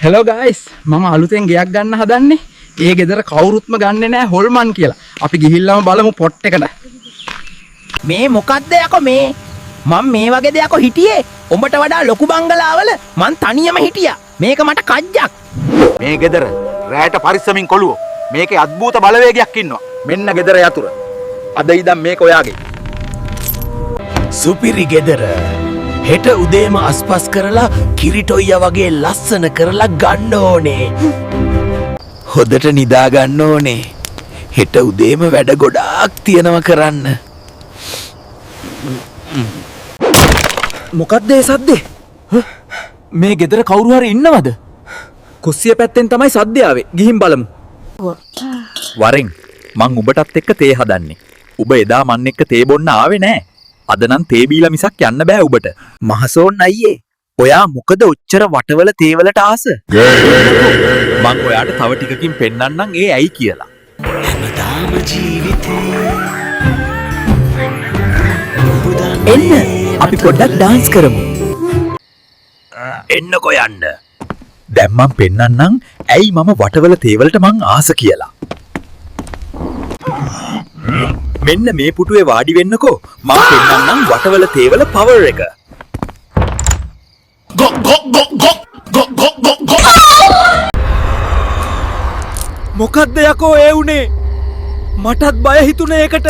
Hello guys මම අලුතෙන් ගෙයක් ගන්න හදන්නේ. ඒ ගෙදර කවුරුත්ම ගන්නෙ නෑ හොල්මන් කියලා. අපි ගිහිල්ලාම බලමු පොට් එකට. මේ මොකද්ද යකෝ මේ? මම මේ වගේ දෙයක් හිටියේ. උඹට වඩා ලොකු බංගලාවල මං තනියම හිටියා. මේක මට කජ්ජක්. මේ ගෙදර රැයට පරිස්සමින් කොළුවෝ. මේකේ අద్භූත බලවේගයක් ඉන්නවා. මෙන්න ගෙදර යතුර. අද ඉදන් මේක ඔයාගේ. සුපිරි ගෙදර. හෙට උදේම අස්පස් කරලා කිරිටොයිය වගේ ලස්සන කරලා ගන්න ඕනේ. හොදට නිදා ගන්න ඕනේ. හෙට උදේම වැඩ ගොඩාක් තියෙනවා කරන්න. මොකක්ද ඒ සද්දේ? මේ ගෙදර කවුරු හරි ඉන්නවද? කුස්සිය පැත්තෙන් තමයි සද්දය ආවේ. ගිහින් බලමු. වරෙන් මං උඹටත් එක්ක තේ හදන්නේ. උඹ එදා මන් එක්ක තේ බොන්න ආවේ නෑ. අද නම් තේ බීලා මිසක් යන්න බෑ උඹට. මහසෝන් අයියේ. ඔයා මොකද ඔච්චර වටවල තේවලට ආස? මං ඔයාට තව ටිකකින් පෙන්නන්නම් ඒ ඇයි කියලා. හැමදාම ජීවිතේ එන්න අපි පොඩ්ඩක් ඩාන්ස් කරමු. එන්නකො යන්න. දැන් මං පෙන්නන්නම් ඇයි මම වටවල තේවලට මං ආස කියලා. මෙන්න මේ පුටුවේ වාඩි වෙන්නකෝ. මං පෙන්නන්නම් වටවල තේවල පවර් එක. මොකද්ද යකෝ ඒ උනේ? මටත් බය හිතුනේ ඒකට.